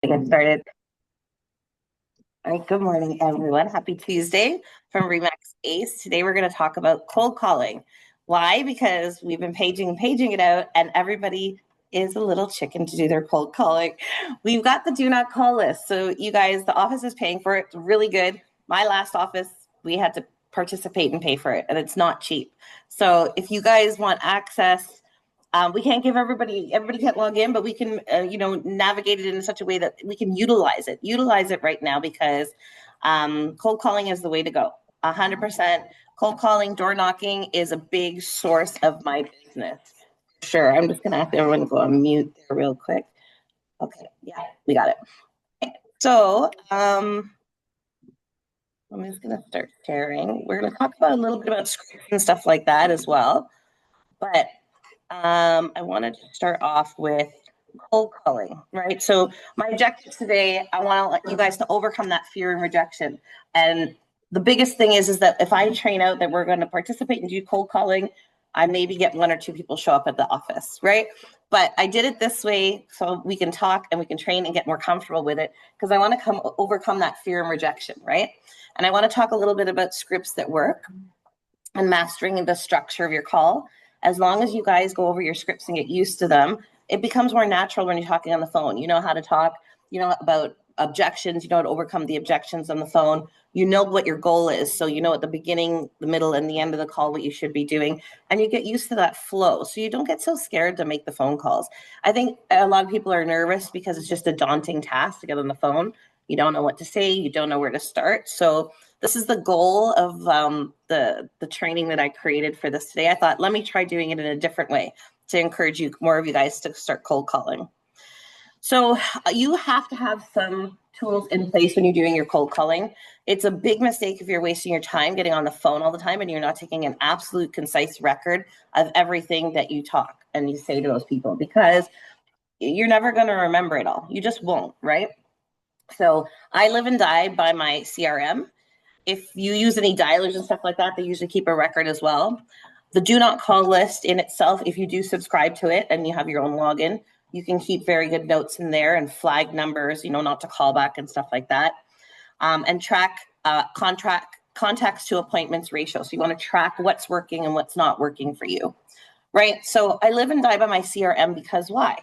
Get started. All right, good morning, everyone. Happy Tuesday from Remax Ace. Today we're going to talk about cold calling. Why? Because we've been paging it out, and everybody is a little chicken to do their cold calling. We've got the do not call list. So you guys, the office is paying for it. It's really good. My last office, we had to participate and pay for it, and it's not cheap. So if you guys want access, we can't give everybody can't log in, but we can, navigate it in such a way that we can utilize it right now because cold calling is the way to go. 100% cold calling, door knocking is a big source of my business. Sure. I'm just going to ask everyone to go on mute there real quick. Okay. Yeah, we got it. Okay. So, I'm just going to start sharing. We're going to talk about a little bit about scripts and stuff like that as well. But I wanted to start off with cold calling, right? So my objective today, I want to let you guys to overcome that fear and rejection. And the biggest thing is that if I train out that we're going to participate and do cold calling, I maybe get one or two people show up at the office, right? But I did it this way so we can talk and we can train and get more comfortable with it because I want to overcome that fear and rejection, right? And I want to talk a little bit about scripts that work and mastering the structure of your call. As long as you guys go over your scripts and get used to them, it becomes more natural when you're talking on the phone. You know how to talk, you know about objections, you know how to overcome the objections on the phone. You know what your goal is. So you know at the beginning, the middle, and the end of the call what you should be doing. And you get used to that flow. So you don't get so scared to make the phone calls. I think a lot of people are nervous because it's just a daunting task to get on the phone. You don't know what to say. You don't know where to start. So this is the goal of the training that I created for this today. I thought, let me try doing it in a different way to encourage more of you guys to start cold calling. So you have to have some tools in place when you're doing your cold calling. It's a big mistake if you're wasting your time getting on the phone all the time and you're not taking an absolute concise record of everything that you talk and you say to those people, because you're never going to remember it all. You just won't, right? So I live and die by my CRM. If you use any dialers and stuff like that, they usually keep a record as well. The do not call list in itself, if you do subscribe to it and you have your own login, you can keep very good notes in there and flag numbers, not to call back and stuff like that. And track contacts to appointments ratio. So you want to track what's working and what's not working for you, right? So I live and die by my CRM because why?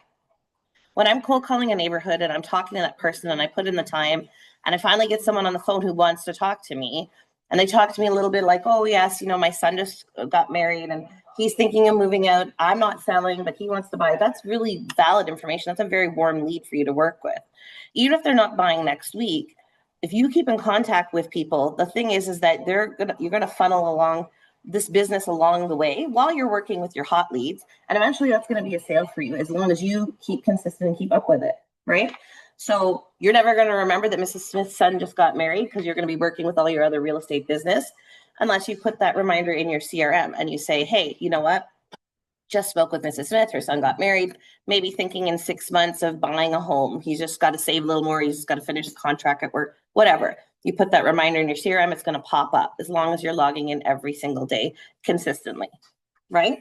When I'm cold calling a neighborhood and I'm talking to that person and I put in the time and I finally get someone on the phone who wants to talk to me and they talk to me a little bit like, oh, yes, my son just got married and he's thinking of moving out. I'm not selling, but he wants to buy. That's really valid information. That's a very warm lead for you to work with. Even if they're not buying next week, if you keep in contact with people, the thing is that you're going to funnel along this business along the way while you're working with your hot leads. And eventually that's going to be a sale for you as long as you keep consistent and keep up with it, right? So you're never going to remember that Mrs. Smith's son just got married because you're going to be working with all your other real estate business unless you put that reminder in your CRM and you say, hey, you know what? Just spoke with Mrs. Smith. Her son got married, maybe thinking in 6 months of buying a home. He's just got to save a little more. He's just got to finish his contract at work, whatever. You put that reminder in your CRM, it's going to pop up as long as you're logging in every single day consistently, right?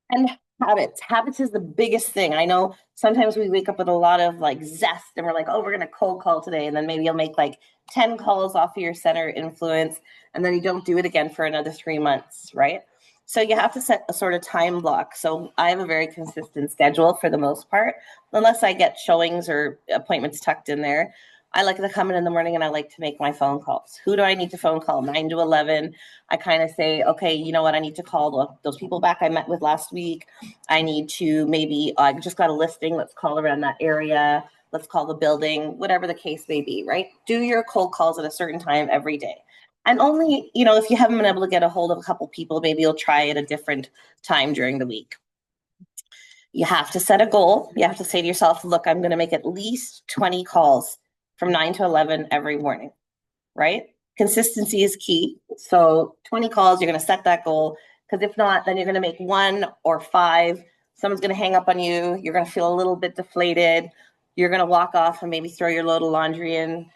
And habits is the biggest thing. I know sometimes we wake up with a lot of zest and we're like, oh, we're going to cold call today. And then maybe you'll make 10 calls off of your center influence. And then you don't do it again for another 3 months, right? So you have to set a sort of time block. So I have a very consistent schedule for the most part, unless I get showings or appointments tucked in there. I like to come in the morning and I like to make my phone calls. Who do I need to phone call? 9 to 11. I kind of say, okay, you know what? I need to call those people back I met with last week. I need to I just got a listing. Let's call around that area. Let's call the building, whatever the case may be, right? Do your cold calls at a certain time every day. And only, if you haven't been able to get a hold of a couple people, maybe you'll try at a different time during the week. You have to set a goal. You have to say to yourself, look, I'm going to make at least 20 calls from 9 to 11 every morning, right? Consistency is key. So 20 calls, you're going to set that goal, because if not, then you're going to make 1 or 5. Someone's going to hang up on you. You're going to feel a little bit deflated. You're going to walk off and maybe throw your load of laundry in,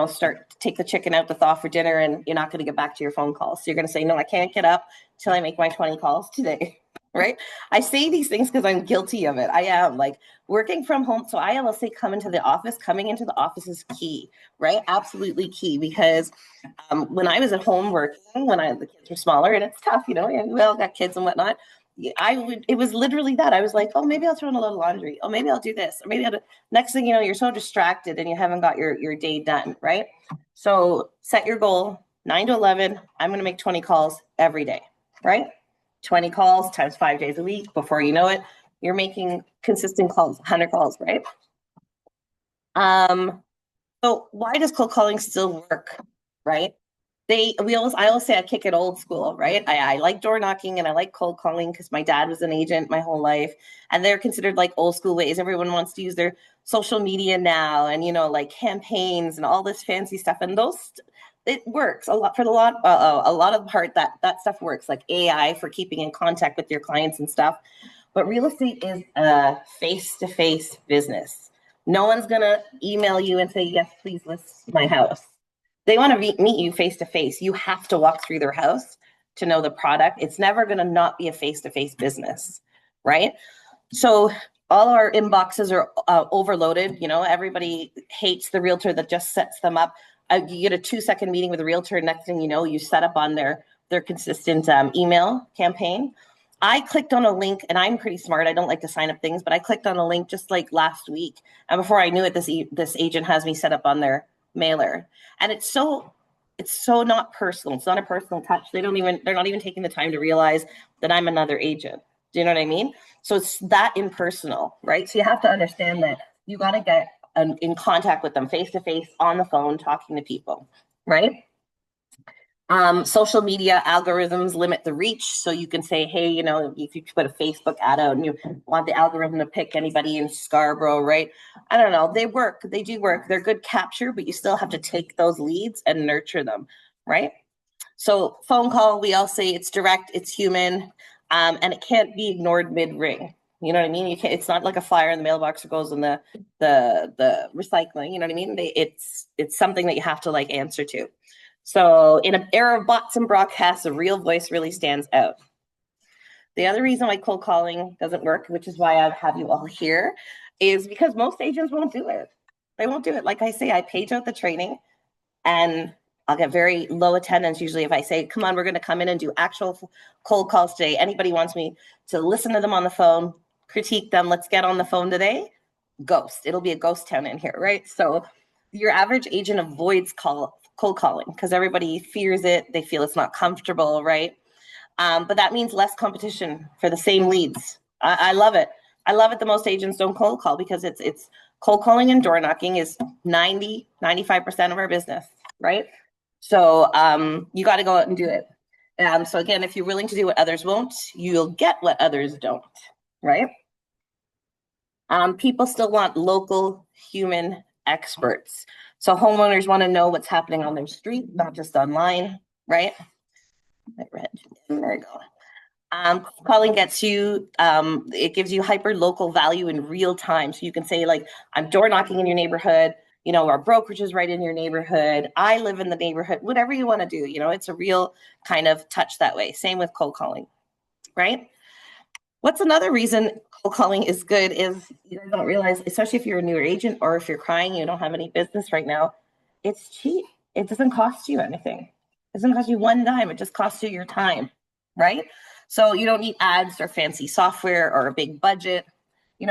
start to take the chicken out to thaw for dinner, and you're not going to get back to your phone calls. So you're going to say, no, I can't get up until I make my 20 calls today. right? I say these things because I'm guilty of it. I am like working from home. So I will say coming into the office is key, right? Absolutely key because when I was at home working, the kids were smaller, and it's tough, and we all got kids and whatnot. It was literally that. I was like, oh, maybe I'll throw in a little laundry. Oh, maybe I'll do this. Or maybe next thing you know, you're so distracted and you haven't got your day done, right? So set your goal, 9 to 11. I'm going to make 20 calls every day, right? 20 calls times 5 days a week. Before you know it, you're making consistent calls, 100 calls, right? So why does cold calling still work, right? I always say I kick it old school, right? I like door knocking and I like cold calling because my dad was an agent my whole life, and they're considered like old school ways. Everyone wants to use their social media now, and like campaigns and all this fancy stuff, and it works a lot for a lot of the part that stuff works, like AI for keeping in contact with your clients and stuff. But real estate is a face-to-face business. No one's gonna email you and say, yes, please list my house. They want to meet you face to face. You have to walk through their house to know the product. It's never going to not be a face to face business, right? So all our inboxes are overloaded. Everybody hates the realtor that just sets them up. You get a 2-second meeting with a realtor. Next thing you know, you set up on their consistent email campaign. I clicked on a link, and I'm pretty smart. I don't like to sign up things, but I clicked on a link just like last week. And before I knew it, this agent has me set up on their mailer. And it's so not personal. It's not a personal touch. They're not even taking the time to realize that I'm another agent. Do you know what I mean? So it's that impersonal, right? So you have to understand that you got to get in contact with them face to face, on the phone, talking to people, right? Social media algorithms limit the reach. So you can say, hey, if you put a Facebook ad out and you want the algorithm to pick anybody in Scarborough, right? I don't know. They work. They do work. They're good capture, but you still have to take those leads and nurture them, right? So phone call, we all say it's direct, it's human, and it can't be ignored mid-ring. You know what I mean? It's not like a flyer in the mailbox or goes in the recycling. You know what I mean? It's something that you have to answer to. So in an era of bots and broadcasts, a real voice really stands out. The other reason why cold calling doesn't work, which is why I have you all here, is because most agents won't do it. They won't do it. Like I say, I page out the training, and I'll get very low attendance usually if I say, come on, we're going to come in and do actual cold calls today. Anybody wants me to listen to them on the phone, critique them, let's get on the phone today. Ghost. It'll be a ghost town in here, right? So your average agent avoids cold calling because everybody fears it. They feel it's not comfortable, right? But that means less competition for the same leads. I love it. I love it. The most agents don't cold call because it's cold calling and door knocking is 95% of our business, right? So you got to go out and do it. So again, if you're willing to do what others won't, you'll get what others don't, right? People still want local human experts. So homeowners want to know what's happening on their street, not just online, right? I read. There you go. Calling gets you, it gives you hyper local value in real time. So you can say I'm door knocking in your neighborhood, our brokerage is right in your neighborhood. I live in the neighborhood, whatever you want to do, it's a real kind of touch that way. Same with cold calling, right? What's another reason cold calling is good is you guys don't realize, especially if you're a newer agent or if you're crying, you don't have any business right now, it's cheap. It doesn't cost you anything. It doesn't cost you one dime. It just costs you your time, right? So you don't need ads or fancy software or a big budget,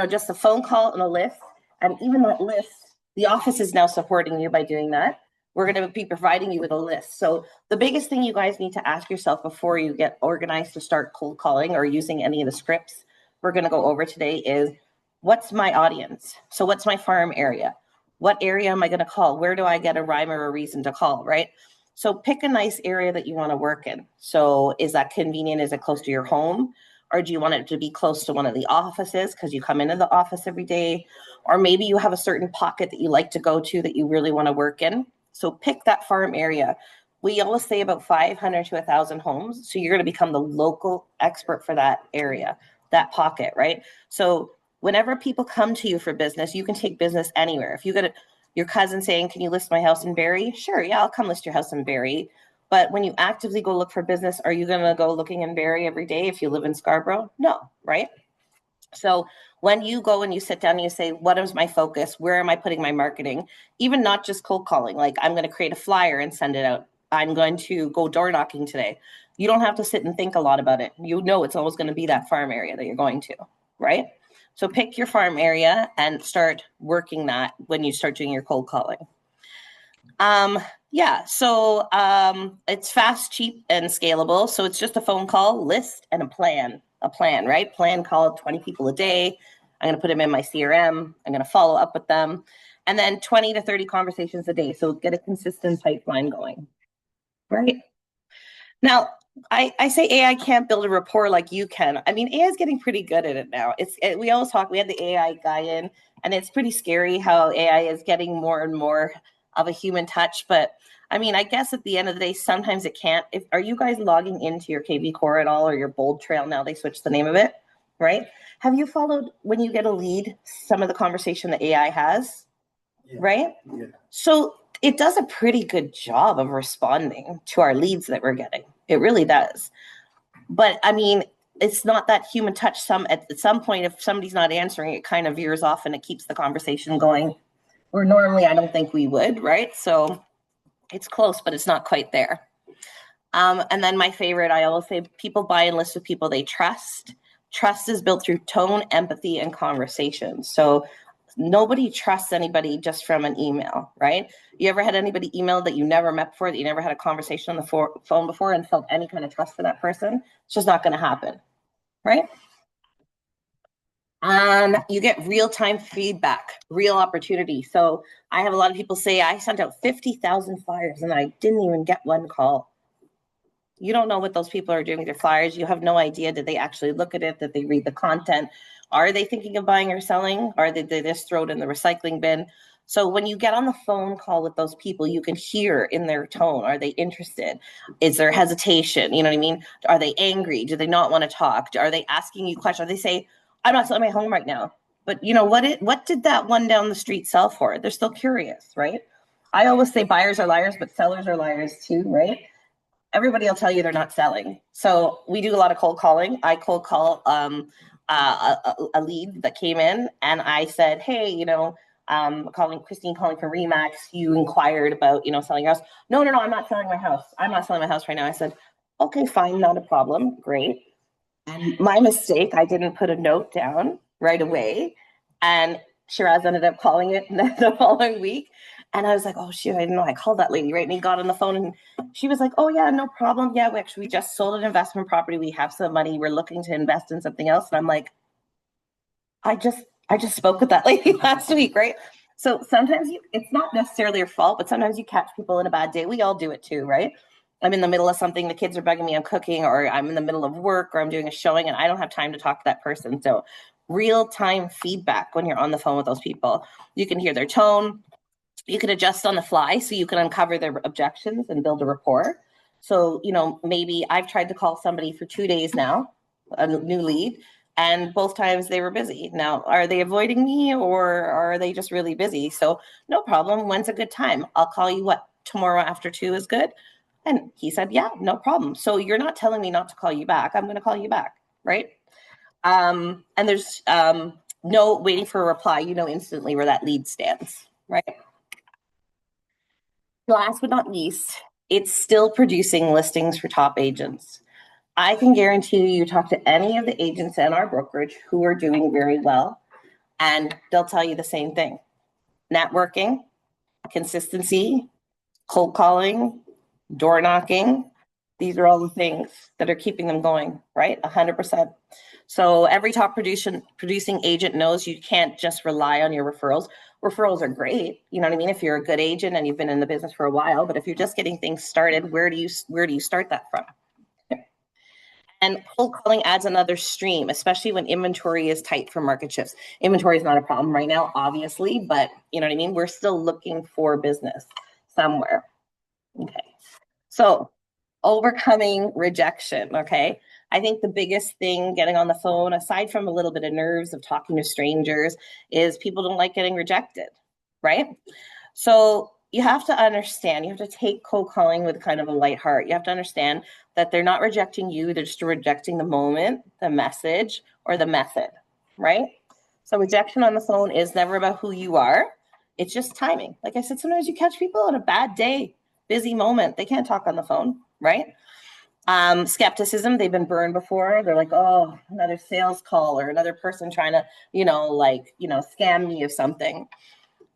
just a phone call and a list. And even that list, the office is now supporting you by doing that. We're going to be providing you with a list. So the biggest thing you guys need to ask yourself before you get organized to start cold calling or using any of the scripts we're going to go over today is, what's my audience? So what's my farm area? What area am I going to call? Where do I get a rhyme or a reason to call, right? So pick a nice area that you want to work in. So is that convenient? Is it close to your home? Or do you want it to be close to one of the offices because you come into the office every day? Or maybe you have a certain pocket that you like to go to that you really want to work in. So pick that farm area. We always say about 500 to 1,000 homes. So you're going to become the local expert for that area, that pocket, right? So whenever people come to you for business, you can take business anywhere. If you get your cousin saying, can you list my house in Barrie? Sure, yeah, I'll come list your house in Barrie. But when you actively go look for business, are you going to go looking in Barrie every day if you live in Scarborough? No, right? So when you go and you sit down and you say, what is my focus? Where am I putting my marketing? Even not just cold calling, like I'm going to create a flyer and send it out. I'm going to go door knocking today. You don't have to sit and think a lot about it. You know it's always going to be that farm area that you're going to, right? So pick your farm area and start working that when you start doing your cold calling. It's fast, cheap, and scalable. So it's just a phone call, list, and a plan, right? Plan, call 20 people a day. I'm going to put them in my CRM. I'm going to follow up with them. And then 20 to 30 conversations a day. So get a consistent pipeline going, right? Now, I say AI can't build a rapport like you can. I mean, AI is getting pretty good at it now. We always talk, we had the AI guy in, and it's pretty scary how AI is getting more and more of a human touch. But I mean, I guess at the end of the day, sometimes it can't. Are you guys logging into your KV Core at all, or your Bold Trail now? They switched the name of it, right? Have you followed when you get a lead, some of the conversation that AI has, right? Yeah. So it does a pretty good job of responding to our leads that we're getting. It really does. But I mean, it's not that human touch. At some point, if somebody's not answering, it kind of veers off and it keeps the conversation going. Where normally I don't think we would, right? So it's close, but it's not quite there. And then my favorite, I always say, people buy and list with people they trust. Trust is built through tone, empathy, and conversation. So nobody trusts anybody just from an email, right? You ever had anybody email that you never met before, that you never had a conversation on the phone before and felt any kind of trust for that person? It's just not going to happen, right? You get real-time feedback, real opportunity. So I have a lot of people say, I sent out 50,000 flyers and I didn't even get one call. You don't know what those people are doing with their flyers. You have no idea. Did they actually look at it? Did they read the content? Are they thinking of buying or selling? Or did they just throw it in the recycling bin? So when you get on the phone call with those people, you can hear in their tone, are they interested? Is there hesitation? You know what I mean? Are they angry? Do they not want to talk? Are they asking you questions? Are they say, I'm not selling my home right now. But you know, what did that one down the street sell for? They're still curious, right? I always say buyers are liars, but sellers are liars too, right? Everybody will tell you they're not selling. So we do a lot of cold calling. I cold call a lead that came in, and I said, hey, you know, Christine calling from Remax. You inquired about, you know, selling your house. No, I'm not selling my house. I'm not selling my house right now. I said, okay, fine, not a problem. Great. And my mistake, I didn't put a note down right away. And Shiraz ended up calling it the following week. And I was like, oh, shoot, I didn't know I called that lady, right? And he got on the phone and she was like, oh, yeah, no problem. Yeah, we just sold an investment property. We have some money. We're looking to invest in something else. And I'm like, I just spoke with that lady last week, right? So sometimes it's not necessarily your fault, but sometimes you catch people in a bad day. We all do it too, right? I'm in the middle of something, the kids are bugging me, I'm cooking, or I'm in the middle of work, or I'm doing a showing and I don't have time to talk to that person. So real-time feedback when you're on the phone with those people. You can hear their tone. You can adjust on the fly so you can uncover their objections and build a rapport. So, you know, maybe I've tried to call somebody for 2 days now, a new lead, and both times they were busy. Now, are they avoiding me or are they just really busy? So no problem. When's a good time? I'll call you tomorrow after 2 is good? And he said, yeah, no problem. So you're not telling me not to call you back. I'm going to call you back, right? And there's no waiting for a reply. You know instantly where that lead stands, right? Last but not least, it's still producing listings for top agents. I can guarantee you talk to any of the agents in our brokerage who are doing very well, and they'll tell you the same thing. Networking, consistency, cold calling, door knocking. These are all the things that are keeping them going, right? 100%. So every top producing agent knows you can't just rely on your referrals. Referrals are great, you know what I mean, if you're a good agent and you've been in the business for a while, but if you're just getting things started, where do you start that from? And cold calling adds another stream, especially when inventory is tight for market shifts. Inventory is not a problem right now, obviously, but you know what I mean? We're still looking for business somewhere. Okay. So overcoming rejection, okay? I think the biggest thing getting on the phone, aside from a little bit of nerves of talking to strangers, is people don't like getting rejected, right? So you have to understand, you have to take cold calling with kind of a light heart. You have to understand that they're not rejecting you, they're just rejecting the moment, the message, or the method, right? So rejection on the phone is never about who you are. It's just timing. Like I said, sometimes you catch people on a bad day, busy moment. They can't talk on the phone, right? Skepticism, they've been burned before. They're like, oh, another sales call or another person trying to, scam me of something.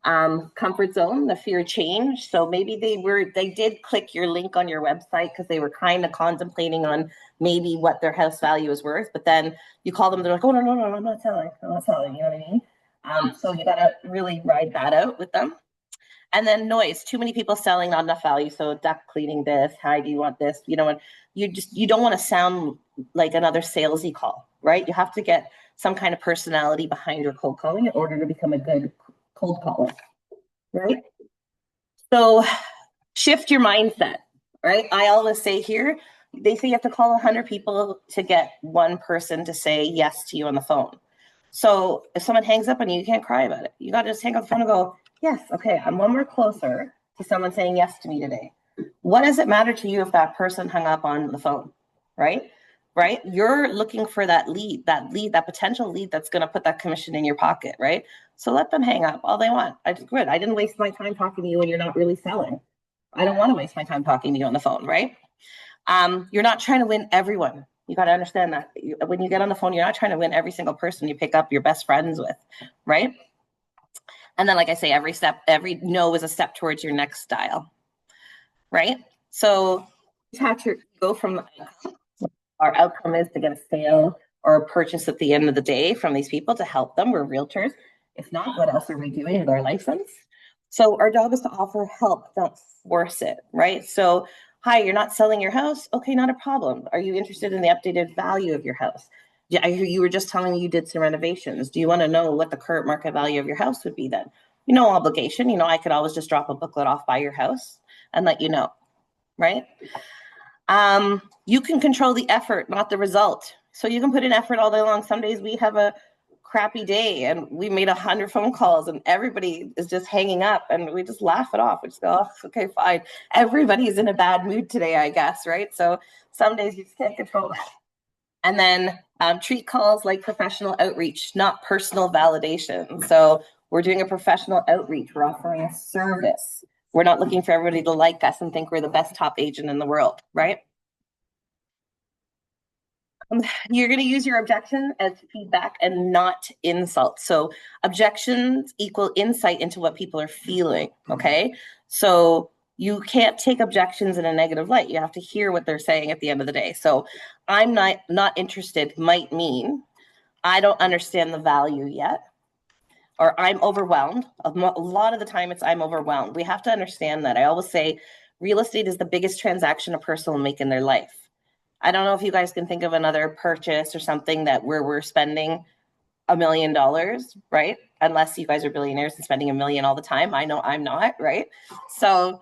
Comfort zone, the fear of change. So maybe they did click your link on your website because they were kind of contemplating on maybe what their house value is worth. But then you call them, they're like, oh, no, I'm not selling. I'm not selling. You know what I mean? So you got to really ride that out with them. And then noise, too many people selling, not enough value. So duct cleaning this, hi, do you want this? You don't want to sound like another salesy call, right? You have to get some kind of personality behind your cold calling in order to become a good cold caller, right? So shift your mindset, right? I always say here, they say you have to call 100 people to get one person to say yes to you on the phone. So if someone hangs up on you, you can't cry about it. You got to just hang up the phone and go, yes, okay, I'm one more closer to someone saying yes to me today. What does it matter to you if that person hung up on the phone, right? Right? You're looking for that potential lead that's going to put that commission in your pocket, right? So let them hang up all they want. I didn't waste my time talking to you when you're not really selling. I don't want to waste my time talking to you on the phone, right? You're not trying to win everyone. You got to understand that when you get on the phone, you're not trying to win every single person you pick up your best friends with, right? And then, like I say, every no is a step towards your next style, right? So you have to go from our outcome is to get a sale or a purchase at the end of the day from these people to help them. We're realtors. If not, what else are we doing with our license? So our job is to offer help, don't force it, right? So, hi, you're not selling your house? Okay, not a problem. Are you interested in the updated value of your house? Yeah, I hear you were just telling me you did some renovations. Do you want to know what the current market value of your house would be then? No obligation. I could always just drop a booklet off by your house and let you know, right? You can control the effort, not the result. So you can put in effort all day long. Some days we have a crappy day and we made 100 phone calls and everybody is just hanging up and we just laugh it off. We just go, oh, okay, fine. Everybody's in a bad mood today, I guess, right? So some days you just can't control that. And then treat calls like professional outreach, not personal validation. So we're doing a professional outreach. We're offering a service. We're not looking for everybody to like us and think we're the best top agent in the world, right? You're going to use your objection as feedback and not insult. So objections equal insight into what people are feeling. Okay. So you can't take objections in a negative light. You have to hear what they're saying at the end of the day. So I'm not interested might mean I don't understand the value yet, or I'm overwhelmed. A lot of the time it's I'm overwhelmed. We have to understand that. I always say real estate is the biggest transaction a person will make in their life. I don't know if you guys can think of another purchase or something that where we're spending $1 million, right? Unless you guys are billionaires and spending $1 million all the time. I know I'm not, right? So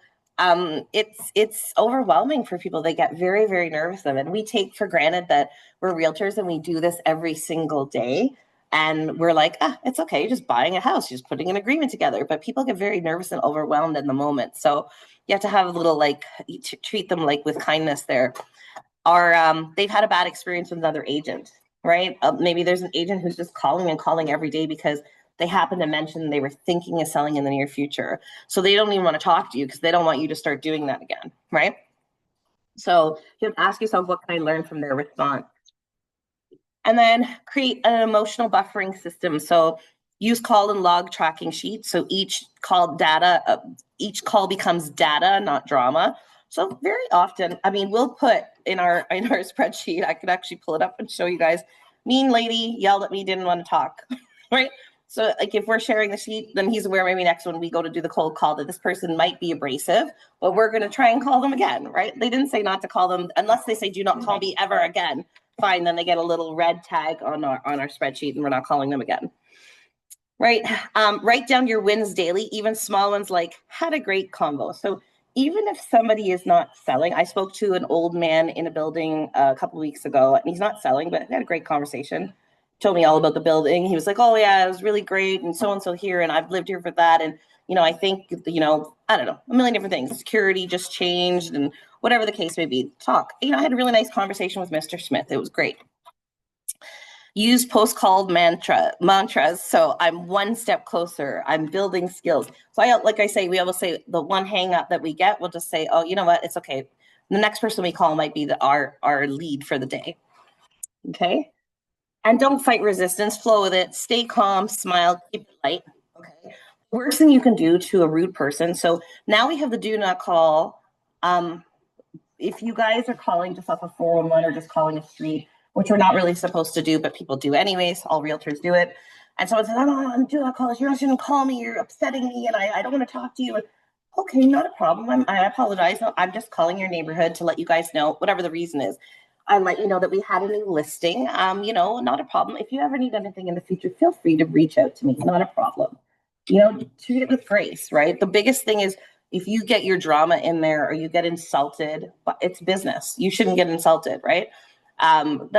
it's overwhelming for people. They get very, very nervous of it. And we take for granted that we're realtors and we do this every single day. And we're like, it's okay. You're just buying a house. You're just putting an agreement together. But people get very nervous and overwhelmed in the moment. So you have to have a little treat them like with kindness there. They've had a bad experience with another agent, right? Maybe there's an agent who's just calling and calling every day because they happen to mention they were thinking of selling in the near future. So they don't even want to talk to you because they don't want you to start doing that again, right? So you have to ask yourself, what can I learn from their response? And then create an emotional buffering system. So use call and log tracking sheets. So each call becomes data, not drama. So very often, we'll put in our spreadsheet, I could actually pull it up and show you guys, mean lady yelled at me, didn't want to talk, right? So like if we're sharing the sheet, then he's aware maybe next when we go to do the cold call that this person might be abrasive, but we're going to try and call them again, right? They didn't say not to call them unless they say, do not call me ever again. Fine, then they get a little red tag on our spreadsheet and we're not calling them again. Right. Write down your wins daily, even small ones like had a great convo. So even if somebody is not selling, I spoke to an old man in a building a couple of weeks ago and he's not selling, but we had a great conversation. Told me all about the building. He was like, oh yeah, it was really great. And so here, and I've lived here for that. And I think, I don't know, a million different things. Security just changed and whatever the case may be. Talk. I had a really nice conversation with Mr. Smith. It was great. Use post-called mantras. So I'm one step closer. I'm building skills. So like I say, we always say the one hang up that we get, we'll just say, oh, you know what? It's okay. The next person we call might be our lead for the day. Okay. And don't fight resistance, flow with it, stay calm, smile, keep it light. Okay. Worst thing you can do to a rude person. So now we have the do not call. If you guys are calling just off a 411 or just calling a street, which we're not really supposed to do, but people do anyways, all realtors do it. And someone says, I'm do not call. You're not going to call me. You're upsetting me, and I don't want to talk to you. Okay, not a problem. I apologize. No, I'm just calling your neighborhood to let you guys know, whatever the reason is. I let you know that we had a new listing. Not a problem. If you ever need anything in the future, feel free to reach out to me. Not a problem. Treat it with grace, right? The biggest thing is if you get your drama in there or you get insulted, it's business. You shouldn't get insulted, right? Then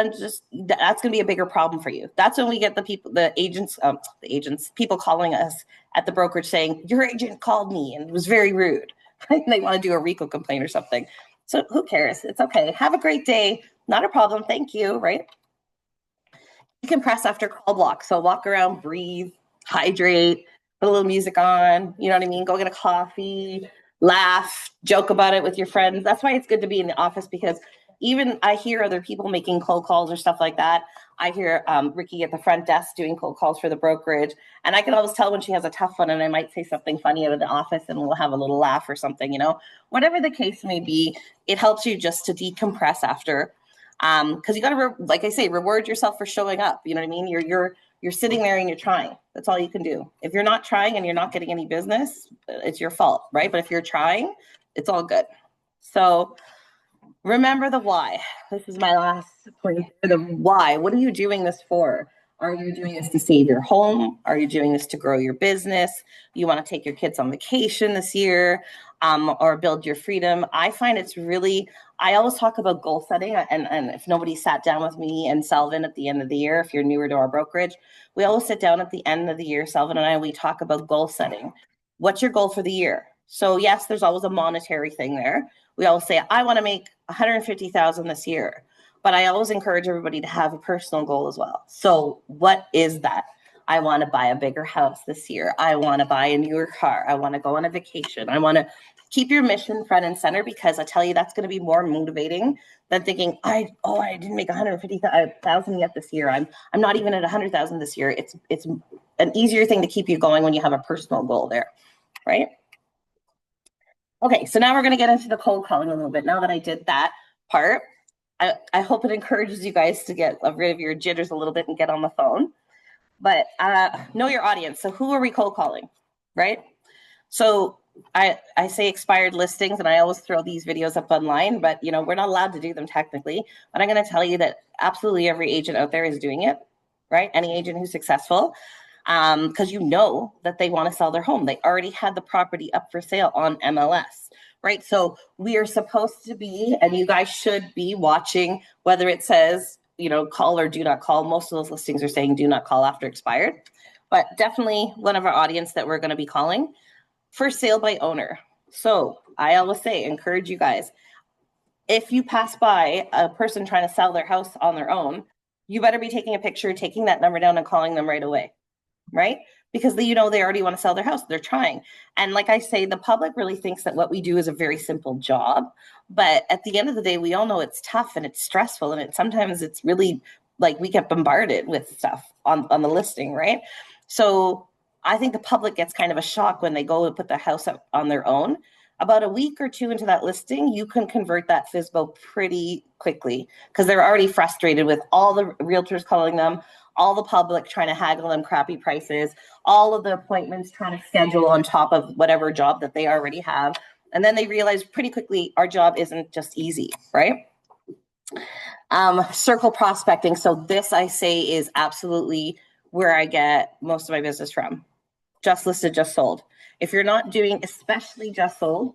that's going to be a bigger problem for you. That's when we get the agents, people calling us at the brokerage saying, your agent called me and it was very rude. They want to do a RICO complaint or something. So who cares? It's okay. Have a great day. Not a problem. Thank you, right? Decompress after call block. So walk around, breathe, hydrate, put a little music on, you know what I mean? Go get a coffee, laugh, joke about it with your friends. That's why it's good to be in the office, because even I hear other people making cold calls or stuff like that. I hear Ricky at the front desk doing cold calls for the brokerage, and I can always tell when she has a tough one, and I might say something funny out of the office and we'll have a little laugh or something, whatever the case may be. It helps you just to decompress after, because you got to, like I say, reward yourself for showing up. You know what I mean? You're sitting there and you're trying. That's all you can do. If you're not trying and you're not getting any business, it's your fault, right? But if you're trying, it's all good. So remember the why. This is my last point. The why. What are you doing this for? Are you doing this to save your home? Are you doing this to grow your business? You want to take your kids on vacation this year, or build your freedom? I find it's really, I always talk about goal setting. And if nobody sat down with me and Selvin at the end of the year, if you're newer to our brokerage, we always sit down at the end of the year, Selvin and I, we talk about goal setting. What's your goal for the year? So yes, there's always a monetary thing there. We always say, I want to make 150,000 this year. But I always encourage everybody to have a personal goal as well. So what is that? I want to buy a bigger house this year. I want to buy a newer car. I want to go on a vacation. I want to keep your mission front and center, because I tell you, that's going to be more motivating than thinking, I didn't make 150,000 yet this year. I'm not even at 100,000 this year. It's an easier thing to keep you going when you have a personal goal there, right? Okay, so now we're going to get into the cold calling a little bit. Now that I did that part, I hope it encourages you guys to get rid of your jitters a little bit and get on the phone. But know your audience. So who are we cold calling, right? So I say expired listings, and I always throw these videos up online, but we're not allowed to do them technically. But I'm going to tell you that absolutely every agent out there is doing it, right? Any agent who's successful, because that they want to sell their home. They already had the property up for sale on MLS, right? So we are supposed to be, and you guys should be watching whether it says, call or do not call. Most of those listings are saying do not call after expired, but definitely one of our audience that we're going to be calling for sale by owner. So I always say, encourage you guys, if you pass by a person trying to sell their house on their own, you better be taking a picture, taking that number down and calling them right away, right? Because they already want to sell their house. They're trying. And like I say, the public really thinks that what we do is a very simple job. But at the end of the day, we all know it's tough and it's stressful. And sometimes it's really like we get bombarded with stuff on the listing, right? So I think the public gets kind of a shock when they go and put the house up on their own. About a week or two into that listing, you can convert that FSBO pretty quickly, because they're already frustrated with all the realtors calling them, all the public trying to haggle them crappy prices, all of the appointments trying to schedule on top of whatever job that they already have. And then they realize pretty quickly our job isn't just easy, right? Circle prospecting. So this, I say, is absolutely where I get most of my business from. Just listed, just sold. If you're not doing, especially just sold,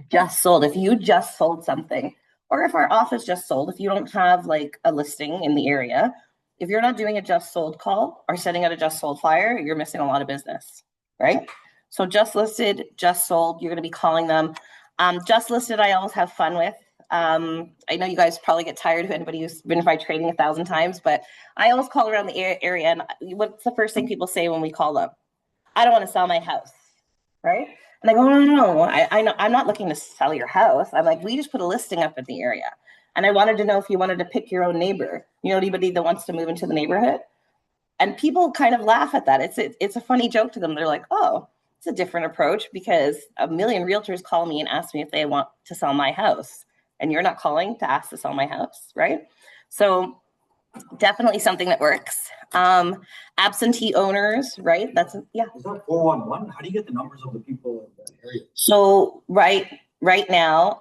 just sold. If you just sold something, or if our office just sold, if you don't have like a listing in the area, if you're not doing a just sold call or sending out a just sold flyer, you're missing a lot of business, right? So just listed, just sold, you're going to be calling them. Just listed, I always have fun with. I know you guys probably get tired of anybody who's been in my training 1,000 times, but I always call around the area. And what's the first thing people say when we call them? I don't want to sell my house, right? And I go, no, I know I'm not looking to sell your house. I'm like, we just put a listing up in the area. And I wanted to know if you wanted to pick your own neighbor. You know, anybody that wants to move into the neighborhood? And people kind of laugh at that. It's a funny joke to them. They're like, oh, it's a different approach because a million realtors call me and ask me if they want to sell my house. And you're not calling to ask to sell my house, right? So definitely something that works. Absentee owners, right? That's yeah. Is that 411? How do you get the numbers of the people in that area? So right now,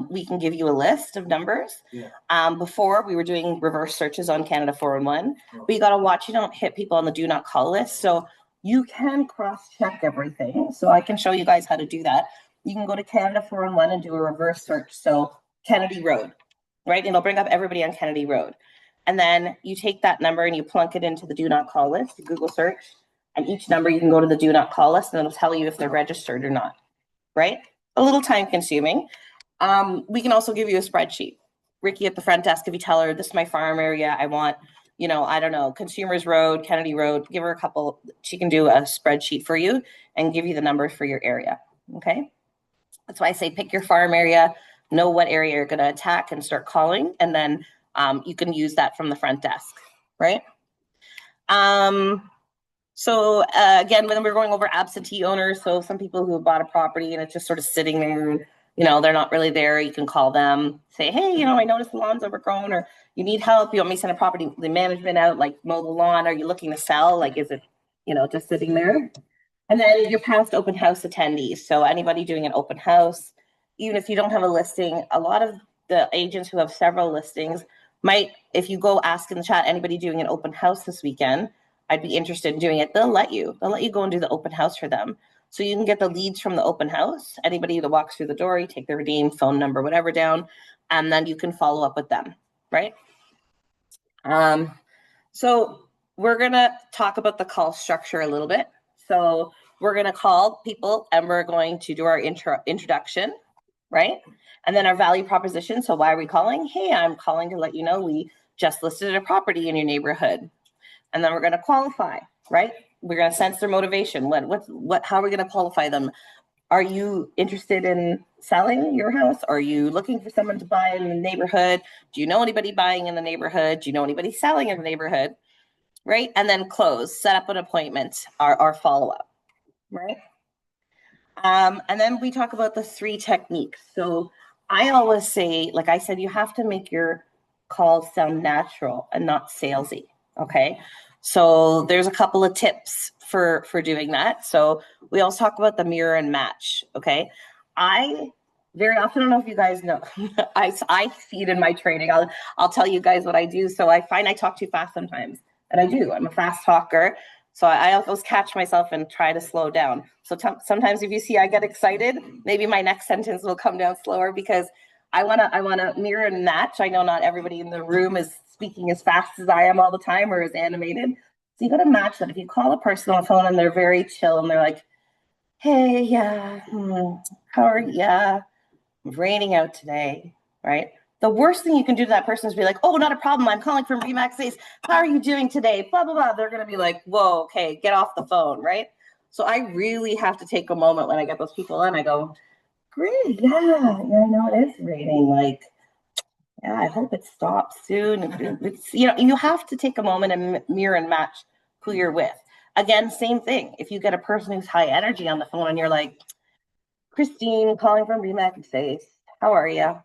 we can give you a list of numbers. Yeah. Before we were doing reverse searches on Canada 411, but you got to watch you don't hit people on the do not call list. So you can cross check everything. So I can show you guys how to do that. You can go to Canada 411 and do a reverse search. So Kennedy Road, right? And it'll bring up everybody on Kennedy Road. And then you take that number and you plunk it into the do not call list, Google search, and each number you can go to the do not call list and it'll tell you if they're registered or not, right? A little time consuming. We can also give you a spreadsheet. Ricky at the front desk, if you tell her, this is my farm area, I want, you know, I don't know, Consumers Road, Kennedy Road, give her a couple, she can do a spreadsheet for you and give you the numbers for your area, okay? That's why I say pick your farm area, know what area you're gonna attack and start calling, and then you can use that from the front desk, right? So again, when we're going over absentee owners, so some people who have bought a property and it's just sort of sitting there, you know, they're not really there. You can call them, say, hey, you know, I noticed the lawn's overgrown, or you need help. You want me to send a property the management out, like mow the lawn? Are you looking to sell? Like, is it, you know, just sitting there? And then your past open house attendees. So anybody doing an open house, even if you don't have a listing, a lot of the agents who have several listings might, if you go ask in the chat, anybody doing an open house this weekend, I'd be interested in doing it. They'll let you go and do the open house for them. So you can get the leads from the open house. Anybody that walks through the door, you take their name, phone number, whatever down, and then you can follow up with them, right? So we're gonna talk about the call structure a little bit. So we're gonna call people and we're going to do our introduction, right? And then our value proposition. So why are we calling? Hey, I'm calling to let you know we just listed a property in your neighborhood. And then we're going to qualify, right? We're going to sense their motivation. How are we going to qualify them? Are you interested in selling your house? Are you looking for someone to buy in the neighborhood? Do you know anybody buying in the neighborhood? Do you know anybody selling in the neighborhood? Right? And then close, set up an appointment, our follow-up, right? And then we talk about the 3 techniques. So I always say, like I said, you have to make your calls sound natural and not salesy, okay? So there's a couple of tips for doing that. So we also talk about the mirror and match, okay? I very often, I don't know if you guys know, I feed in my training. I'll tell you guys what I do. So I find I talk too fast sometimes, and I do. I'm a fast talker. So I always catch myself and try to slow down. So sometimes if you see I get excited, maybe my next sentence will come down slower because I wanna mirror and match. I know not everybody in the room is speaking as fast as I am all the time or as animated. So you gotta match that. If you call a person on the phone and they're very chill and they're like, hey, yeah, how are you? Yeah, raining out today, right? The worst thing you can do to that person is be like, oh, not a problem. I'm calling from Remax Ace. How are you doing today? Blah, blah, blah. They're going to be like, whoa, okay, get off the phone, right? So I really have to take a moment when I get those people in. I go, great, yeah, I know it is raining. Like, yeah, I hope it stops soon. It's, you know, you have to take a moment and mirror and match who you're with. Again, same thing. If you get a person who's high energy on the phone and you're like, Christine calling from Remax Ace, how are you?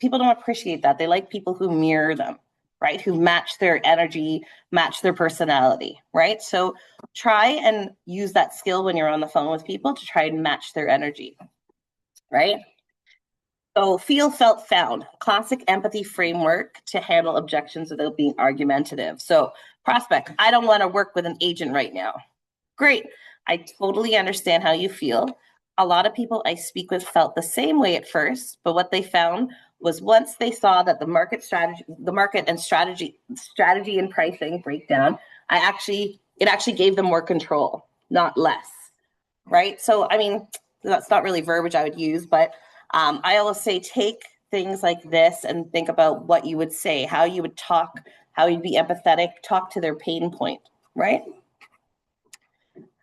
People don't appreciate that. They like people who mirror them, right? Who match their energy, match their personality, right? So try and use that skill when you're on the phone with people to try and match their energy, right? So feel, felt, found, classic empathy framework to handle objections without being argumentative. So prospect, I don't want to work with an agent right now. Great. I totally understand how you feel. A lot of people I speak with felt the same way at first, but what they found was once they saw that the market and strategy and pricing breakdown, it actually gave them more control, not less, right? So, I mean, that's not really verbiage I would use, but I always say take things like this and think about what you would say, how you would talk, how you'd be empathetic, talk to their pain point, right?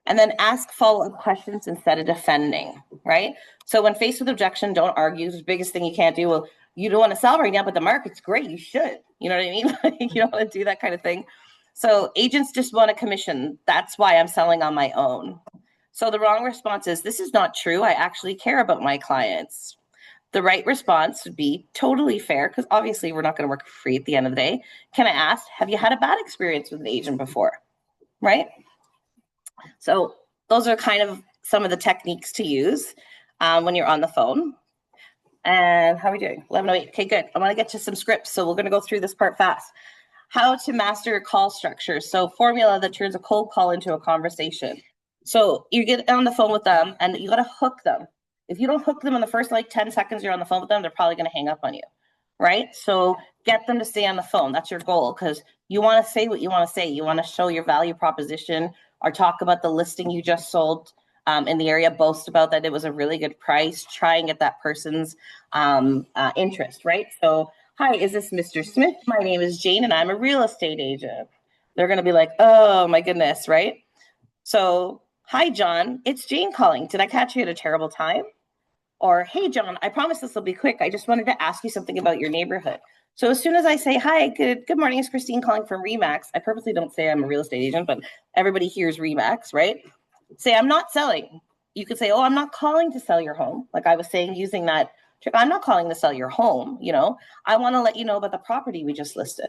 And then ask follow-up questions instead of defending, right? So when faced with objection, don't argue. It's the biggest thing you can't do. Well, you don't want to sell right now, but the market's great. You should. You know what I mean? You don't want to do that kind of thing. So agents just want a commission. That's why I'm selling on my own. So the wrong response is, this is not true. I actually care about my clients. The right response would be totally fair, because obviously we're not going to work for free at the end of the day. Can I ask, have you had a bad experience with an agent before? Right? So those are kind of some of the techniques to use when you're on the phone. And how are we doing? 11:08. Okay, good. I want to get to some scripts, so we're going to go through this part fast. How to master call structure. So formula that turns a cold call into a conversation. So you get on the phone with them and you got to hook them. If you don't hook them in the first 10 seconds you're on the phone with them, they're probably going to hang up on you, right? So get them to stay on the phone. That's your goal, because you want to say what you want to say. You want to show your value proposition or talk about the listing you just sold in the area, boast about that it was a really good price, try and get that person's interest, right? So, hi, is this Mr. Smith? My name is Jane and I'm a real estate agent. They're going to be like, oh my goodness, right? So, hi, John, it's Jane calling. Did I catch you at a terrible time? Or, hey, John, I promise this will be quick. I just wanted to ask you something about your neighborhood. So as soon as I say, hi, good morning, it's Christine calling from RE/MAX. I purposely don't say I'm a real estate agent, but everybody hears RE/MAX, right? Say, I'm not selling. You could say, oh, I'm not calling to sell your home. Like I was saying, using that trick, I'm not calling to sell your home. I want to let you know about the property we just listed.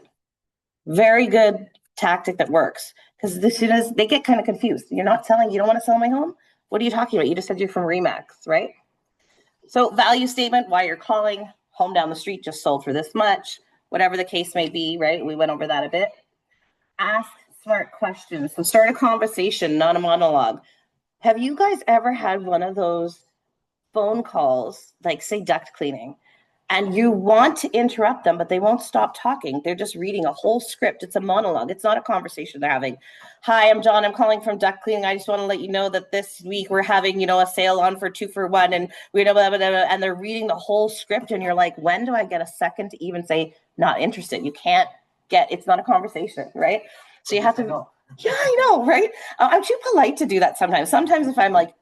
Very good tactic that works, because they get kind of confused. You're not selling, you don't want to sell my home? What are you talking about? You just said you're from RE/MAX, right? So value statement, why you're calling, home down the street just sold for this much, whatever the case may be, right? We went over that a bit. Ask smart questions. So start a conversation, not a monologue. Have you guys ever had one of those phone calls, like say duct cleaning, and you want to interrupt them, but they won't stop talking? They're just reading a whole script. It's a monologue. It's not a conversation they're having. Hi, I'm John. I'm calling from duct cleaning. I just want to let you know that this week we're having, a sale on for 2 for 1, and blah, blah, blah, blah, and they're reading the whole script, and you're like, when do I get a second to even say not interested? You can't it's not a conversation, right? So you have to. Yeah, I know, right? I'm too polite to do that sometimes. Sometimes if I'm like,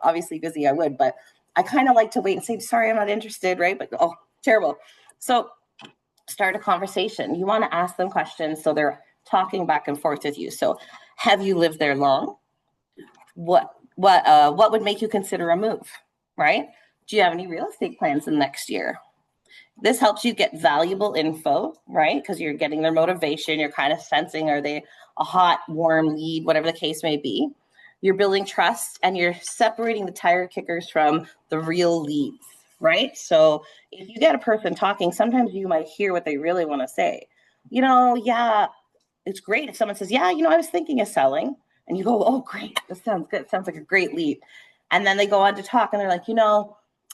obviously busy, I would, but I kind of like to wait and say, sorry, I'm not interested, right? But, oh, terrible. So start a conversation. You want to ask them questions so they're talking back and forth with you. So have you lived there long? What would make you consider a move, right? Do you have any real estate plans in the next year? This helps you get valuable info, right? Because you're getting their motivation. You're kind of sensing, are they a hot, warm lead, whatever the case may be. You're building trust and you're separating the tire kickers from the real leads, right? So if you get a person talking, sometimes you might hear what they really want to say. Yeah, it's great if someone says, yeah, I was thinking of selling. And you go, oh, great. This sounds good. It sounds like a great lead. And then they go on to talk and they're like,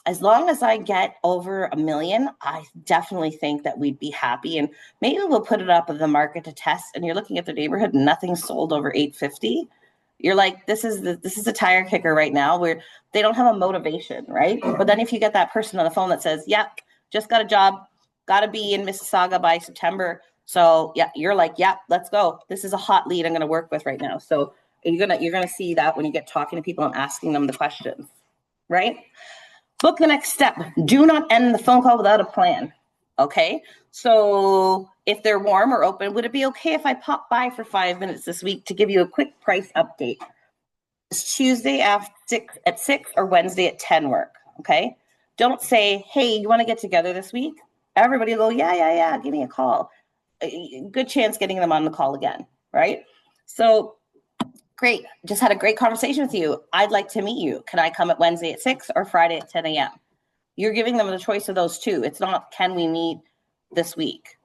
as long as I get over 1 million, I definitely think that we'd be happy. And maybe we'll put it up of the market to test. And you're looking at the neighborhood and nothing's sold over 850. You're like, this is a tire kicker right now, where they don't have a motivation, right? But then if you get that person on the phone that says, yep, just got a job, got to be in Mississauga by September. So yeah, you're like, yeah, let's go. This is a hot lead I'm going to work with right now. So you're gonna see that when you get talking to people and asking them the questions, right? Book the next step. Do not end the phone call without a plan. Okay. So if they're warm or open, would it be okay if I pop by for 5 minutes this week to give you a quick price update? It's Tuesday at 6 or Wednesday at 10 work. Okay. Don't say, hey, you want to get together this week? Everybody will go, yeah. Give me a call. Good chance getting them on the call again. Right. So great. Just had a great conversation with you. I'd like to meet you. Can I come at Wednesday at 6 or Friday at 10 a.m.? You're giving them the choice of those two. It's not, can we meet this week?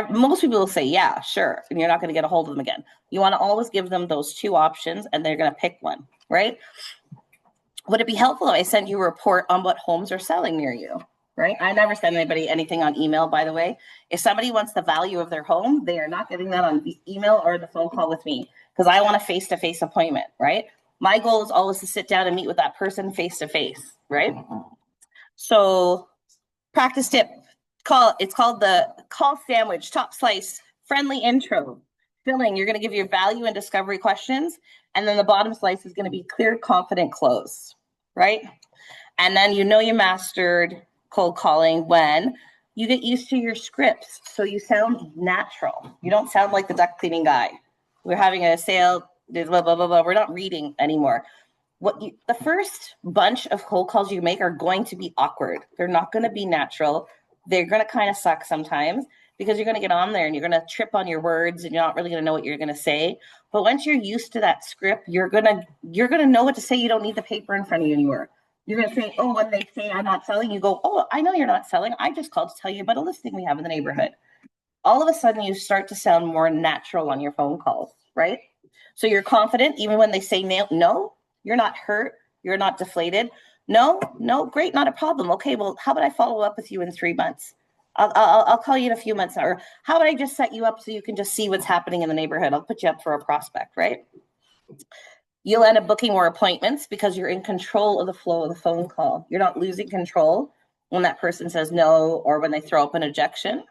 Most people will say, yeah, sure. And you're not going to get a hold of them again. You want to always give them those two options and they're going to pick one, right? Would it be helpful if I sent you a report on what homes are selling near you, right? I never send anybody anything on email, by the way. If somebody wants the value of their home, they are not getting that on email or the phone call with me because I want a face-to-face appointment, right? My goal is always to sit down and meet with that person face-to-face, right? So practice tip, it's called the call sandwich, top slice, friendly intro. Filling, you're going to give your value and discovery questions. And then the bottom slice is going to be clear, confident close, right? And then you mastered cold calling when you get used to your scripts. So you sound natural. You don't sound like the duct cleaning guy. We're having a sale, blah, blah, blah, blah. We're not reading anymore. The first bunch of cold calls you make are going to be awkward. They're not going to be natural. They're going to kind of suck sometimes because you're going to get on there and you're going to trip on your words and you're not really going to know what you're going to say. But once you're used to that script, you're going to know what to say. You don't need the paper in front of you anymore. You're going to say, oh, when they say I'm not selling, you go, oh, I know you're not selling. I just called to tell you about a listing we have in the neighborhood. All of a sudden, you start to sound more natural on your phone calls, right? So you're confident even when they say no. You're not hurt. You're not deflated. No, great, not a problem. Okay, well, how about I follow up with you in 3 months? I'll call you in a few months. Or how about I just set you up so you can just see what's happening in the neighborhood? I'll put you up for a prospect, right? You'll end up booking more appointments because you're in control of the flow of the phone call. You're not losing control when that person says no or when they throw up an objection.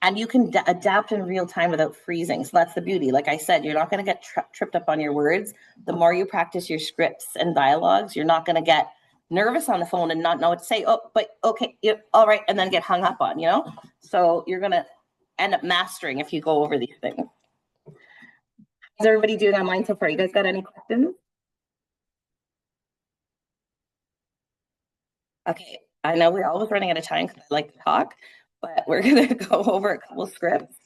And you can adapt in real time without freezing. So that's the beauty. Like I said, you're not going to get tripped up on your words. The more you practice your scripts and dialogues, you're not going to get nervous on the phone and not know what to say. Oh, but okay, all right, and then get hung up on, So you're going to end up mastering if you go over these things. How's everybody doing online so far? You guys got any questions? Okay, I know we're always running out of time because I like to talk, but we're going to go over a couple scripts.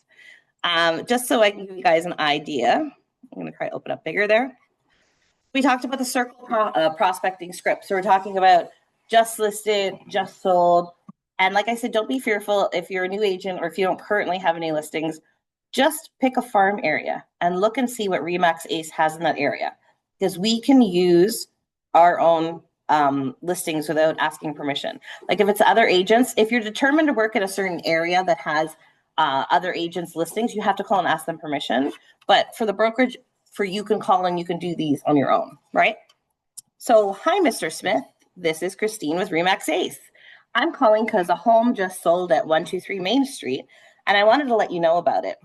Just so I can give you guys an idea. I'm going to try to open up bigger there. We talked about the circle prospecting script. So we're talking about just listed, just sold. And like I said, don't be fearful if you're a new agent or if you don't currently have any listings, just pick a farm area and look and see what RE/MAX ACE has in that area. Because we can use our own listings without asking permission. Like if it's other agents, if you're determined to work in a certain area that has other agents' listings, you have to call and ask them permission. But for the brokerage, you can call and you can do these on your own, right? So, hi, Mr. Smith. This is Christine with RE/MAX ACE. I'm calling because a home just sold at 123 Main Street, and I wanted to let you know about it.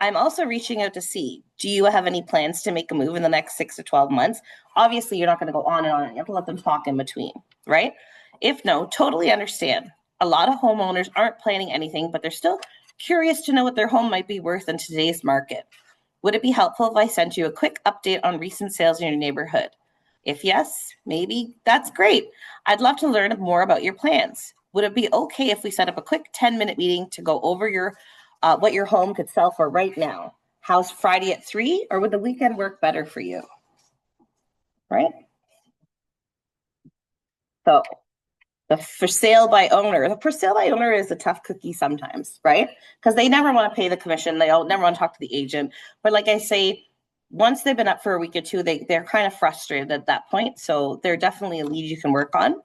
I'm also reaching out to see, do you have any plans to make a move in the next 6 to 12 months? Obviously, you're not going to go on and on. You have to let them talk in between, right? If no, totally understand. A lot of homeowners aren't planning anything, but they're still curious to know what their home might be worth in today's market. Would it be helpful if I sent you a quick update on recent sales in your neighborhood? If yes, maybe that's great. I'd love to learn more about your plans. Would it be okay if we set up a quick 10-minute meeting to go over what your home could sell for right now? How's Friday at 3, or would the weekend work better for you? Right? So the for sale by owner is a tough cookie sometimes, right? Because they never want to pay the commission. They never want to talk to the agent. But like I say, once they've been up for a week or two, they're kind of frustrated at that point. So they're definitely a lead you can work on.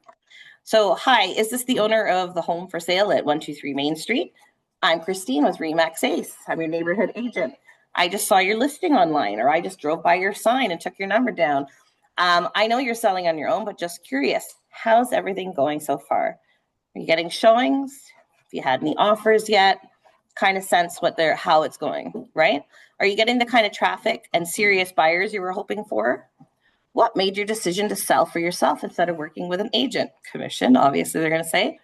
So, hi, is this the owner of the home for sale at 123 Main Street? I'm Christine with RE/MAX ACE. I'm your neighborhood agent. I just saw your listing online, or I just drove by your sign and took your number down. I know you're selling on your own, but just curious, how's everything going so far? Are you getting showings? Have you had any offers yet? Kind of sense how it's going, right? Are you getting the kind of traffic and serious buyers you were hoping for? What made your decision to sell for yourself instead of working with an agent? Commission, obviously, they're going to say.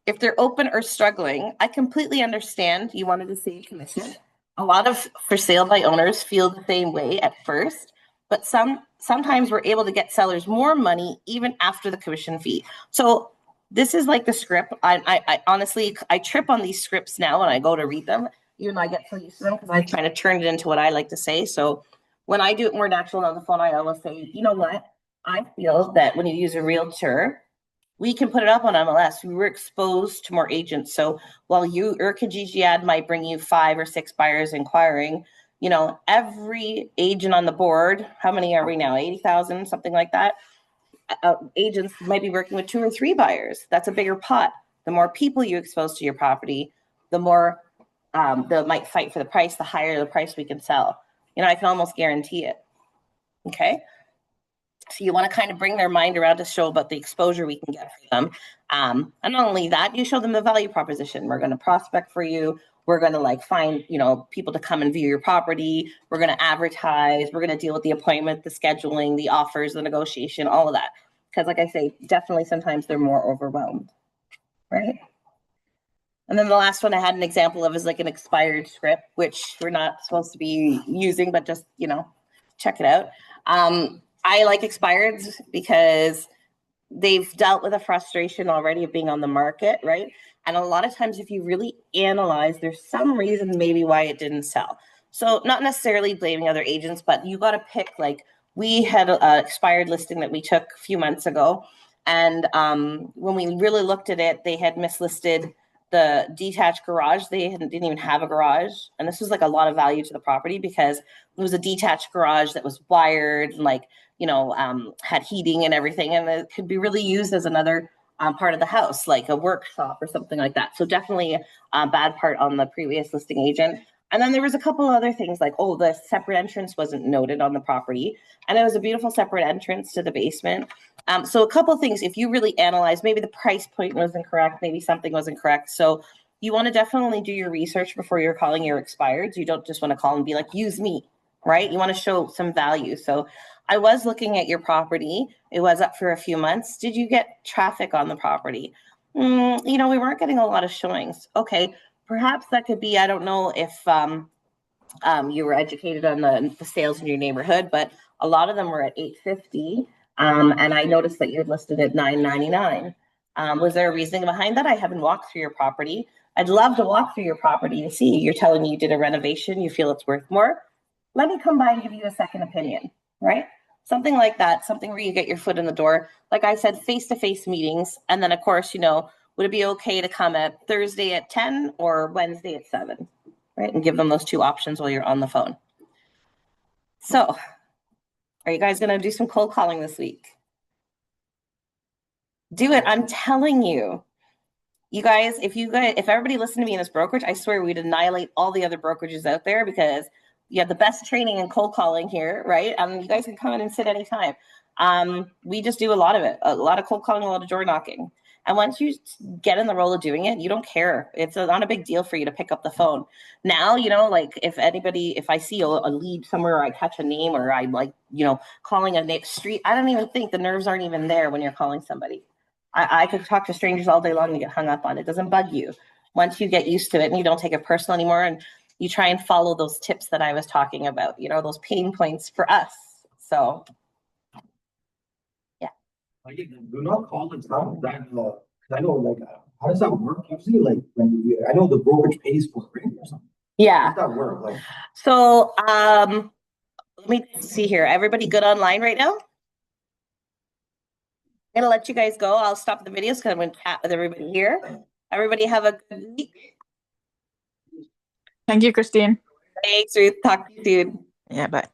If they're open or struggling, I completely understand you wanted to save commission. A lot of for sale by owners feel the same way at first, but sometimes we're able to get sellers more money even after the commission fee. So this is like the script. I honestly, I trip on these scripts now when I go to read them, even though I get so used to them because I try to turn it into what I like to say. So when I do it more natural on the phone, I always say, you know what? I feel that when you use a realtor, we can put it up on MLS. We were exposed to more agents. So while your Kijiji ad might bring you 5 or 6 buyers inquiring, every agent on the board, how many are we now? 80,000, something like that. Agents might be working with 2 or 3 buyers. That's a bigger pot. The more people you expose to your property, the more they might fight for the price, the higher the price we can sell. You know, I can almost guarantee it. Okay. So you want to kind of bring their mind around to show about the exposure we can get for them. And not only that, you show them the value proposition. We're going to prospect for you. We're going to like find, you know, people to come and view your property. We're going to advertise. We're going to deal with the appointment, the scheduling, the offers, the negotiation, all of that. Because like I say, definitely sometimes they're more overwhelmed, right? And then the last one I had an example of is like an expired script, which we're not supposed to be using, but just, you know, check it out. I like expireds because they've dealt with a frustration already of being on the market, right? And a lot of times, if you really analyze, there's some reason maybe why it didn't sell. So not necessarily blaming other agents, but you got to pick, like, we had an expired listing that we took a few months ago. And when we really looked at it, they had mislisted the detached garage. They didn't even have a garage. And this was like a lot of value to the property because it was a detached garage that was wired and like, you know, had heating and everything. And it could be really used as another part of the house, like a workshop or something like that. So definitely a bad part on the previous listing agent. And then there was a couple other things like, oh, the separate entrance wasn't noted on the property. And it was a beautiful separate entrance to the basement. So a couple of things, if you really analyze, maybe the price point wasn't correct, maybe something wasn't correct. So you want to definitely do your research before you're calling your expireds. You don't just want to call and be like, use me, right? You want to show some value. So I was looking at your property. It was up for a few months. Did you get traffic on the property? You know, we weren't getting a lot of showings. Okay, perhaps that could be, I don't know if you were educated on the sales in your neighborhood, but a lot of them were at $850. And I noticed that you had listed at $999. Was there a reasoning behind that? I haven't walked through your property. I'd love to walk through your property to see. You're telling me you did a renovation, you feel it's worth more. Let me come by and give you a second opinion, right? Something like that, something where you get your foot in the door. Like I said, face-to-face meetings. And then, of course, you know, would it be okay to come at Thursday at 10 or Wednesday at 7, right? And give them those two options while you're on the phone. So are you guys going to do some cold calling this week? Do it. I'm telling you. You guys, if everybody listened to me in this brokerage, I swear we'd annihilate all the other brokerages out there because you have the best training in cold calling here, right? You guys can come in and sit anytime. We just do a lot of it, a lot of cold calling, a lot of door knocking. And once you get in the role of doing it, you don't care. It's not a big deal for you to pick up the phone. Now, you know, like if I see a lead somewhere or I catch a name or I like, you know, calling a next street, I don't even think the nerves aren't even there when you're calling somebody. I could talk to strangers all day long and get hung up on. It doesn't bug you. Once you get used to it and you don't take it personal anymore and you try and follow those tips that I was talking about, you know, those pain points for us. So, yeah. Do not call and stuff that, I know, like, how does that work usually? Like, I know the brokerage pays for it or something. Yeah. How does that work? Like, so, let me see here. Everybody good online right now? I'm gonna let you guys go. I'll stop the videos because I'm gonna chat with everybody here. Everybody have a good week. Thank you, Christine. Thanks, Ruth. Talk to you soon. Yeah, bye.